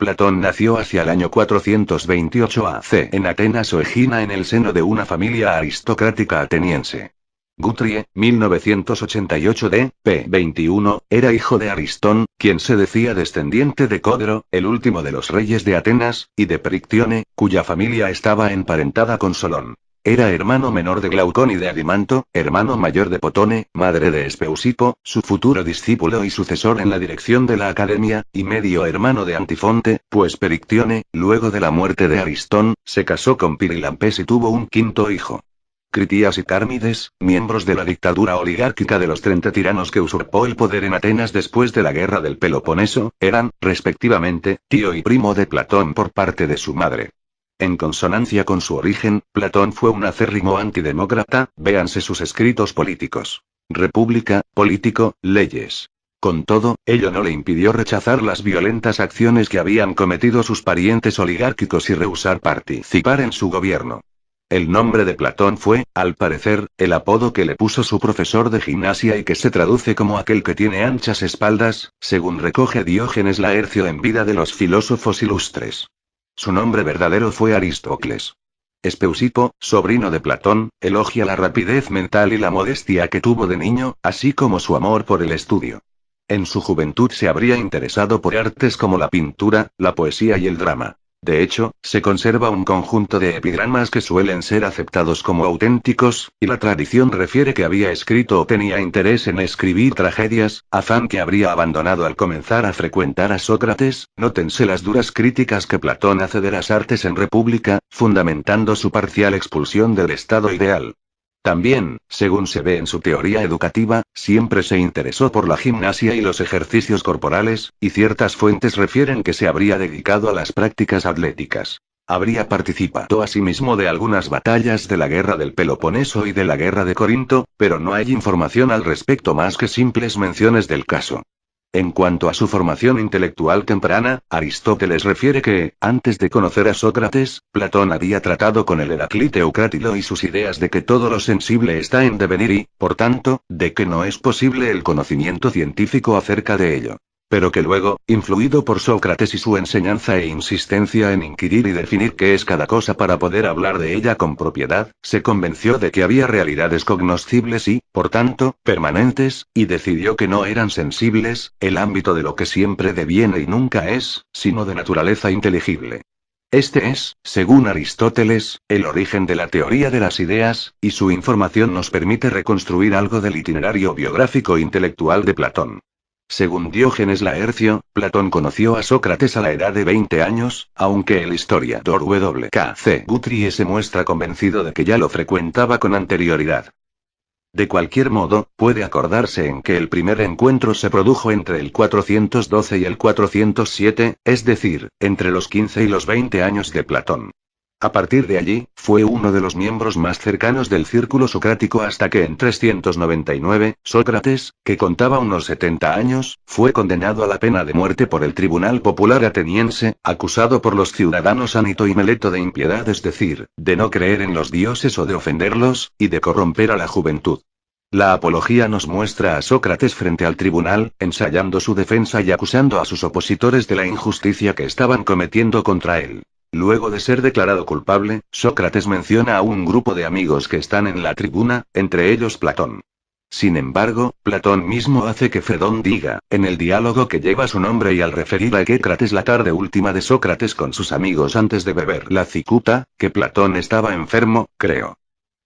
Platón nació hacia el año 428 AC en Atenas o Egina en el seno de una familia aristocrática ateniense. Gutrie, 1988 d. p. 21, era hijo de Aristón, quien se decía descendiente de Codro, el último de los reyes de Atenas, y de Perictione, cuya familia estaba emparentada con Solón. Era hermano menor de Glaucón y de Adimanto, hermano mayor de Potone, madre de Espeusipo, su futuro discípulo y sucesor en la dirección de la academia, y medio hermano de Antifonte, pues Perictione, luego de la muerte de Aristón, se casó con Pirilampes y tuvo un quinto hijo. Critías y Cármides, miembros de la dictadura oligárquica de los 30 tiranos que usurpó el poder en Atenas después de la guerra del Peloponeso, eran, respectivamente, tío y primo de Platón por parte de su madre. En consonancia con su origen, Platón fue un acérrimo antidemócrata, véanse sus escritos políticos. República, Político, Leyes. Con todo, ello no le impidió rechazar las violentas acciones que habían cometido sus parientes oligárquicos y rehusar participar en su gobierno. El nombre de Platón fue, al parecer, el apodo que le puso su profesor de gimnasia y que se traduce como aquel que tiene anchas espaldas, según recoge Diógenes Laercio en Vida de los filósofos ilustres. Su nombre verdadero fue Aristócles. Espeusipo, sobrino de Platón, elogia la rapidez mental y la modestia que tuvo de niño, así como su amor por el estudio. En su juventud se habría interesado por artes como la pintura, la poesía y el drama. De hecho, se conserva un conjunto de epigramas que suelen ser aceptados como auténticos, y la tradición refiere que había escrito o tenía interés en escribir tragedias, afán que habría abandonado al comenzar a frecuentar a Sócrates. Nótense las duras críticas que Platón hace de las artes en República, fundamentando su parcial expulsión del estado ideal. También, según se ve en su teoría educativa, siempre se interesó por la gimnasia y los ejercicios corporales, y ciertas fuentes refieren que se habría dedicado a las prácticas atléticas. Habría participado asimismo de algunas batallas de la guerra del Peloponeso y de la guerra de Corinto, pero no hay información al respecto más que simples menciones del caso. En cuanto a su formación intelectual temprana, Aristóteles refiere que, antes de conocer a Sócrates, Platón había tratado con el Heraclíteo Crátilo y sus ideas de que todo lo sensible está en devenir y, por tanto, de que no es posible el conocimiento científico acerca de ello. Pero que luego, influido por Sócrates y su enseñanza e insistencia en inquirir y definir qué es cada cosa para poder hablar de ella con propiedad, se convenció de que había realidades cognoscibles y, por tanto, permanentes, y decidió que no eran sensibles, el ámbito de lo que siempre deviene y nunca es, sino de naturaleza inteligible. Este es, según Aristóteles, el origen de la teoría de las ideas, y su información nos permite reconstruir algo del itinerario biográfico intelectual de Platón. Según Diógenes Laercio, Platón conoció a Sócrates a la edad de 20 años, aunque el historiador W.K.C. Gutrie se muestra convencido de que ya lo frecuentaba con anterioridad. De cualquier modo, puede acordarse en que el primer encuentro se produjo entre el 412 y el 407, es decir, entre los 15 y los 20 años de Platón. A partir de allí, fue uno de los miembros más cercanos del círculo socrático hasta que en 399, Sócrates, que contaba unos 70 años, fue condenado a la pena de muerte por el Tribunal Popular Ateniense, acusado por los ciudadanos Anito y Meleto de impiedad, es decir, de no creer en los dioses o de ofenderlos, y de corromper a la juventud. La apología nos muestra a Sócrates frente al tribunal, ensayando su defensa y acusando a sus opositores de la injusticia que estaban cometiendo contra él. Luego de ser declarado culpable, Sócrates menciona a un grupo de amigos que están en la tribuna, entre ellos Platón. Sin embargo, Platón mismo hace que Fedón diga, en el diálogo que lleva su nombre y al referir a Hécrates la tarde última de Sócrates con sus amigos antes de beber la cicuta, que Platón estaba enfermo, creo.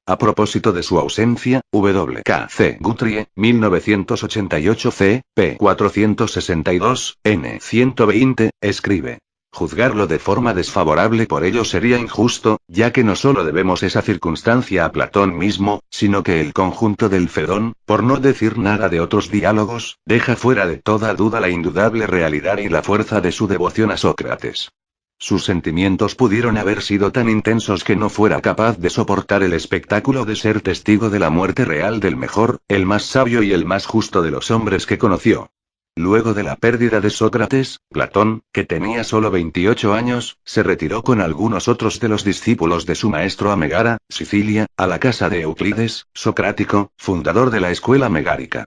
A propósito de su ausencia, W.K.C. Gutrie, 1988 c. p. 462, n. 120, escribe. Juzgarlo de forma desfavorable por ello sería injusto, ya que no solo debemos esa circunstancia a Platón mismo, sino que el conjunto del Fedón, por no decir nada de otros diálogos, deja fuera de toda duda la indudable realidad y la fuerza de su devoción a Sócrates. Sus sentimientos pudieron haber sido tan intensos que no fuera capaz de soportar el espectáculo de ser testigo de la muerte real del mejor, el más sabio y el más justo de los hombres que conoció. Luego de la pérdida de Sócrates, Platón, que tenía solo 28 años, se retiró con algunos otros de los discípulos de su maestro a Megara, Sicilia, a la casa de Euclides, socrático, fundador de la escuela megárica.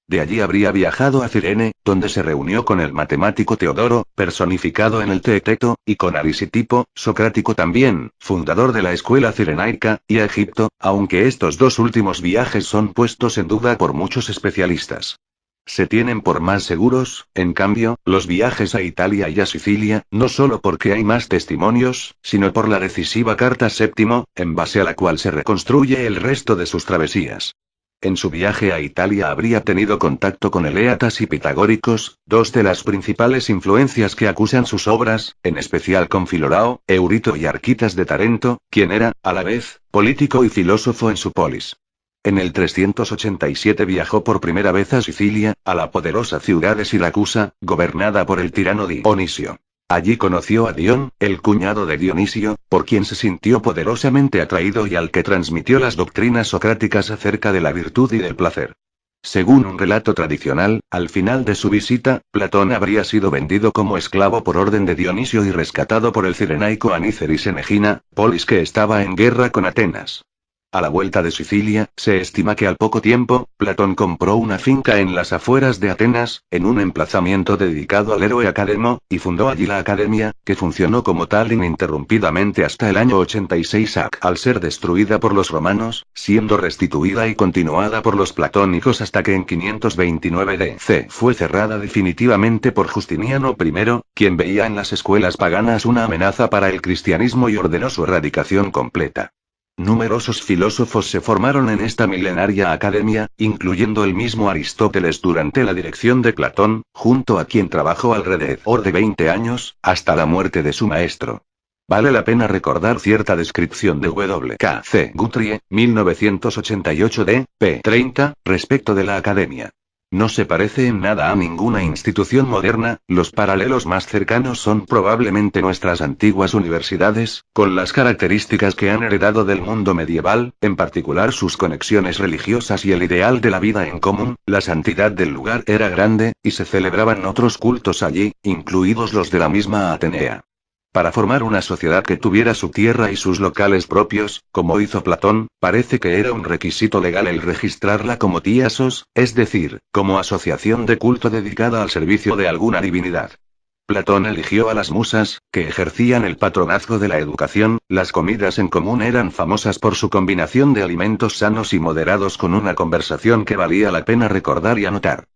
De allí habría viajado a Cirene, donde se reunió con el matemático Teodoro, personificado en el Teeteto, y con Arisitipo, socrático también, fundador de la escuela cirenaica, y a Egipto, aunque estos dos últimos viajes son puestos en duda por muchos especialistas. Se tienen por más seguros, en cambio, los viajes a Italia y a Sicilia, no solo porque hay más testimonios, sino por la decisiva carta séptimo, en base a la cual se reconstruye el resto de sus travesías. En su viaje a Italia habría tenido contacto con eleatas y pitagóricos, dos de las principales influencias que acusan sus obras, en especial con Filorao, Eurito y Arquitas de Tarento, quien era, a la vez, político y filósofo en su polis. En el 387 viajó por primera vez a Sicilia, a la poderosa ciudad de Siracusa, gobernada por el tirano Dionisio. Allí conoció a Dion, el cuñado de Dionisio, por quien se sintió poderosamente atraído y al que transmitió las doctrinas socráticas acerca de la virtud y del placer. Según un relato tradicional, al final de su visita, Platón habría sido vendido como esclavo por orden de Dionisio y rescatado por el cirenaico Aníceris en Egina, polis que estaba en guerra con Atenas. A la vuelta de Sicilia, se estima que al poco tiempo, Platón compró una finca en las afueras de Atenas, en un emplazamiento dedicado al héroe Academo, y fundó allí la academia, que funcionó como tal ininterrumpidamente hasta el año 86 AC, al ser destruida por los romanos, siendo restituida y continuada por los platónicos hasta que en 529 DC fue cerrada definitivamente por Justiniano I, quien veía en las escuelas paganas una amenaza para el cristianismo y ordenó su erradicación completa. Numerosos filósofos se formaron en esta milenaria academia, incluyendo el mismo Aristóteles durante la dirección de Platón, junto a quien trabajó alrededor de 20 años, hasta la muerte de su maestro. Vale la pena recordar cierta descripción de W.K.C. Guthrie, 1988 d. p. 30, respecto de la academia. No se parece en nada a ninguna institución moderna, los paralelos más cercanos son probablemente nuestras antiguas universidades, con las características que han heredado del mundo medieval, en particular sus conexiones religiosas y el ideal de la vida en común. La santidad del lugar era grande, y se celebraban otros cultos allí, incluidos los de la misma Atenea. Para formar una sociedad que tuviera su tierra y sus locales propios, como hizo Platón, parece que era un requisito legal el registrarla como tiasos, es decir, como asociación de culto dedicada al servicio de alguna divinidad. Platón eligió a las musas, que ejercían el patronazgo de la educación. Las comidas en común eran famosas por su combinación de alimentos sanos y moderados con una conversación que valía la pena recordar y anotar.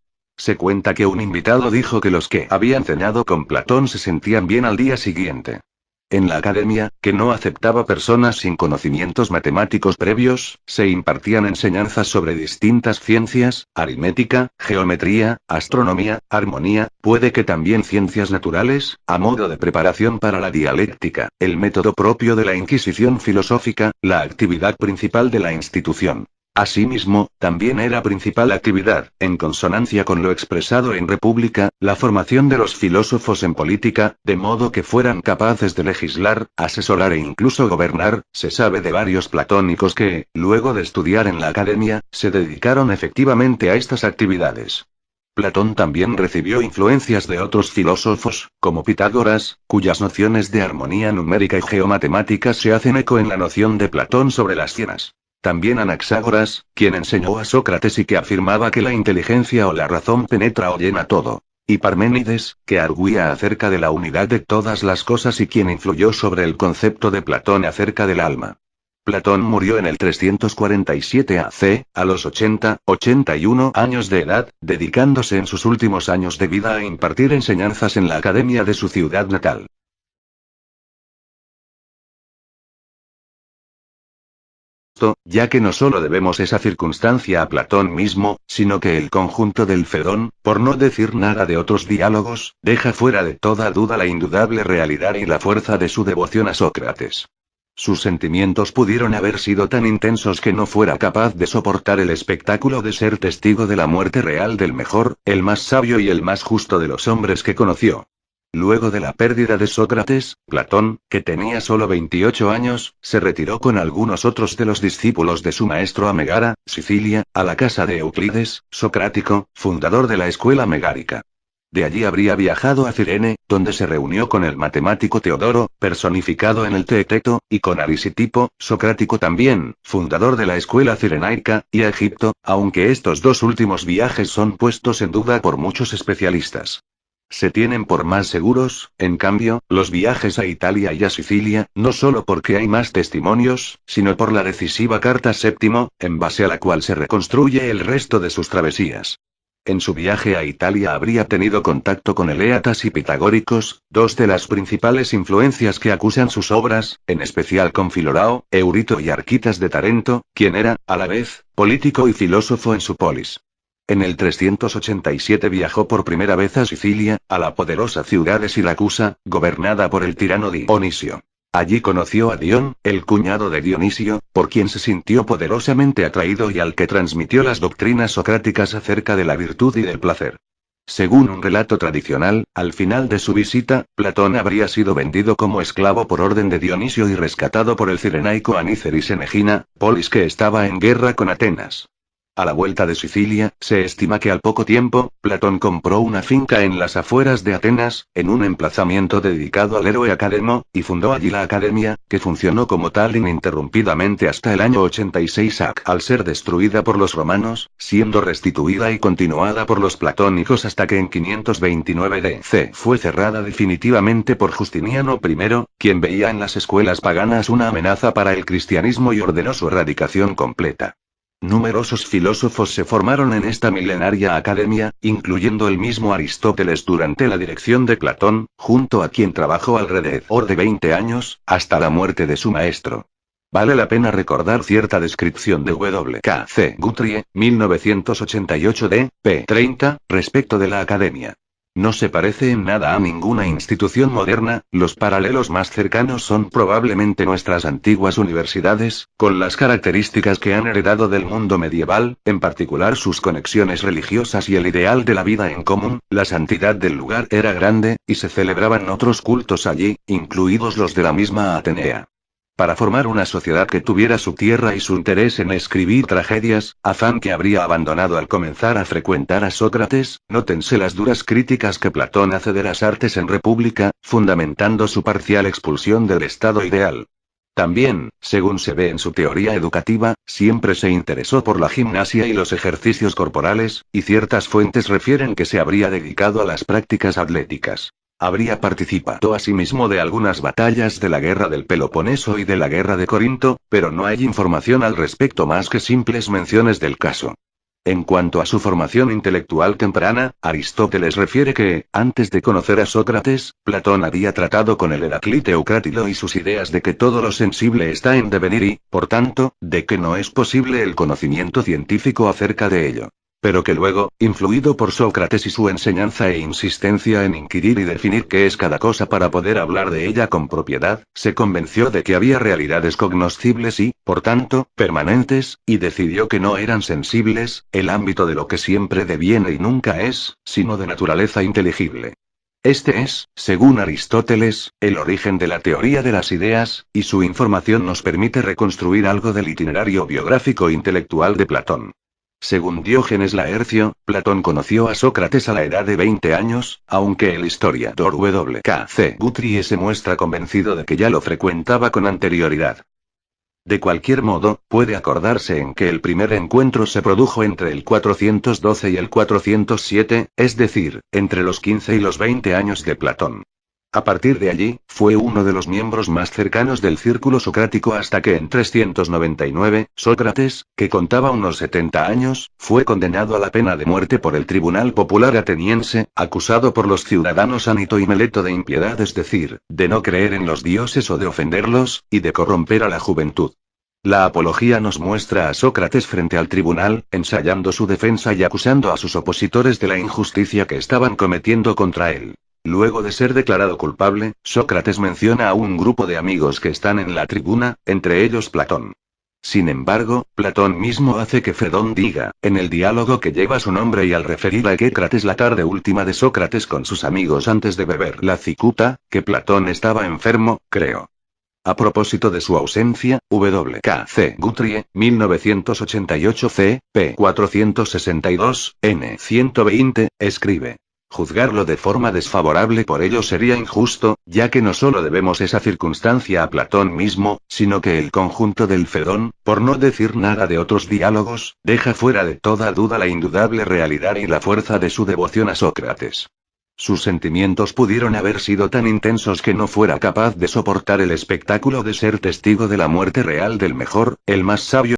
Se cuenta que un invitado dijo que los que habían cenado con Platón se sentían bien al día siguiente. En la academia, que no aceptaba personas sin conocimientos matemáticos previos, se impartían enseñanzas sobre distintas ciencias, aritmética, geometría, astronomía, armonía, puede que también ciencias naturales, a modo de preparación para la dialéctica, el método propio de la Inquisición filosófica, la actividad principal de la institución. Asimismo, también era principal actividad, en consonancia con lo expresado en República, la formación de los filósofos en política, de modo que fueran capaces de legislar, asesorar e incluso gobernar. Se sabe de varios platónicos que, luego de estudiar en la academia, se dedicaron efectivamente a estas actividades. Platón también recibió influencias de otros filósofos, como Pitágoras, cuyas nociones de armonía numérica y geomatemática se hacen eco en la noción de Platón sobre las cienas. También Anaxágoras, quien enseñó a Sócrates y que afirmaba que la inteligencia o la razón penetra o llena todo. Y Parménides, que arguía acerca de la unidad de todas las cosas y quien influyó sobre el concepto de Platón acerca del alma. Platón murió en el 347 AC, a los 81 años de edad, dedicándose en sus últimos años de vida a impartir enseñanzas en la academia de su ciudad natal. Ya que no solo debemos esa circunstancia a Platón mismo, sino que el conjunto del Fedón, por no decir nada de otros diálogos, deja fuera de toda duda la indudable realidad y la fuerza de su devoción a Sócrates. Sus sentimientos pudieron haber sido tan intensos que no fuera capaz de soportar el espectáculo de ser testigo de la muerte real del mejor, el más sabio y el más justo de los hombres que conoció. Luego de la pérdida de Sócrates, Platón, que tenía solo 28 años, se retiró con algunos otros de los discípulos de su maestro a Megara, Sicilia, a la casa de Euclides, socrático, fundador de la escuela megárica. De allí habría viajado a Cirene, donde se reunió con el matemático Teodoro, personificado en el Teeteto, y con Arisitipo, socrático también, fundador de la escuela cirenaica, y a Egipto, aunque estos dos últimos viajes son puestos en duda por muchos especialistas. Se tienen por más seguros, en cambio, los viajes a Italia y a Sicilia, no solo porque hay más testimonios, sino por la decisiva carta séptimo, en base a la cual se reconstruye el resto de sus travesías. En su viaje a Italia habría tenido contacto con eleatas y pitagóricos, dos de las principales influencias que acusan sus obras, en especial con Filorao, Eurito y Arquitas de Tarento, quien era, a la vez, político y filósofo en su polis. En el 387 viajó por primera vez a Sicilia, a la poderosa ciudad de Siracusa, gobernada por el tirano Dionisio. Allí conoció a Dion, el cuñado de Dionisio, por quien se sintió poderosamente atraído y al que transmitió las doctrinas socráticas acerca de la virtud y del placer. Según un relato tradicional, al final de su visita, Platón habría sido vendido como esclavo por orden de Dionisio y rescatado por el cirenaico Aníceris en Egina, polis que estaba en guerra con Atenas. A la vuelta de Sicilia, se estima que al poco tiempo, Platón compró una finca en las afueras de Atenas, en un emplazamiento dedicado al héroe Academo, y fundó allí la academia, que funcionó como tal ininterrumpidamente hasta el año 86 AC, al ser destruida por los romanos, siendo restituida y continuada por los platónicos hasta que en 529 DC fue cerrada definitivamente por Justiniano I, quien veía en las escuelas paganas una amenaza para el cristianismo y ordenó su erradicación completa. Numerosos filósofos se formaron en esta milenaria academia, incluyendo el mismo Aristóteles durante la dirección de Platón, junto a quien trabajó alrededor de 20 años, hasta la muerte de su maestro. Vale la pena recordar cierta descripción de W.K.C. Guthrie, 1988 d. p. 30, respecto de la academia. No se parece en nada a ninguna institución moderna, los paralelos más cercanos son probablemente nuestras antiguas universidades, con las características que han heredado del mundo medieval, en particular sus conexiones religiosas y el ideal de la vida en común. La santidad del lugar era grande, y se celebraban otros cultos allí, incluidos los de la misma Atenea. Para formar una sociedad que tuviera su tierra y su interés en escribir tragedias, afán que habría abandonado al comenzar a frecuentar a Sócrates, nótense las duras críticas que Platón hace de las artes en República, fundamentando su parcial expulsión del estado ideal. También, según se ve en su teoría educativa, siempre se interesó por la gimnasia y los ejercicios corporales, y ciertas fuentes refieren que se habría dedicado a las prácticas atléticas. Habría participado asimismo de algunas batallas de la guerra del Peloponeso y de la guerra de Corinto, pero no hay información al respecto más que simples menciones del caso. En cuanto a su formación intelectual temprana, Aristóteles refiere que, antes de conocer a Sócrates, Platón había tratado con el Heraclíteo Crátilo y sus ideas de que todo lo sensible está en devenir y, por tanto, de que no es posible el conocimiento científico acerca de ello. Pero que luego, influido por Sócrates y su enseñanza e insistencia en inquirir y definir qué es cada cosa para poder hablar de ella con propiedad, se convenció de que había realidades cognoscibles y, por tanto, permanentes, y decidió que no eran sensibles, el ámbito de lo que siempre deviene y nunca es, sino de naturaleza inteligible. Este es, según Aristóteles, el origen de la teoría de las ideas, y su información nos permite reconstruir algo del itinerario biográfico intelectual de Platón. Según Diógenes Laercio, Platón conoció a Sócrates a la edad de 20 años, aunque el historiador W.K.C. Guthrie se muestra convencido de que ya lo frecuentaba con anterioridad. De cualquier modo, puede acordarse en que el primer encuentro se produjo entre el 412 y el 407, es decir, entre los 15 y los 20 años de Platón. A partir de allí, fue uno de los miembros más cercanos del círculo socrático hasta que en 399, Sócrates, que contaba unos 70 años, fue condenado a la pena de muerte por el Tribunal Popular ateniense, acusado por los ciudadanos Anito y Meleto de impiedad, es decir, de no creer en los dioses o de ofenderlos, y de corromper a la juventud. La apología nos muestra a Sócrates frente al tribunal, ensayando su defensa y acusando a sus opositores de la injusticia que estaban cometiendo contra él. Luego de ser declarado culpable, Sócrates menciona a un grupo de amigos que están en la tribuna, entre ellos Platón. Sin embargo, Platón mismo hace que Fedón diga, en el diálogo que lleva su nombre y al referir a Hécrates la tarde última de Sócrates con sus amigos antes de beber la cicuta, que Platón estaba enfermo, creo. A propósito de su ausencia, W.K.C. Guthrie, 1988 c. p. 462, n. 120, escribe. Juzgarlo de forma desfavorable por ello sería injusto, ya que no solo debemos esa circunstancia a Platón mismo, sino que el conjunto del Fedón, por no decir nada de otros diálogos, deja fuera de toda duda la indudable realidad y la fuerza de su devoción a Sócrates. Sus sentimientos pudieron haber sido tan intensos que no fuera capaz de soportar el espectáculo de ser testigo de la muerte real del mejor, el más sabio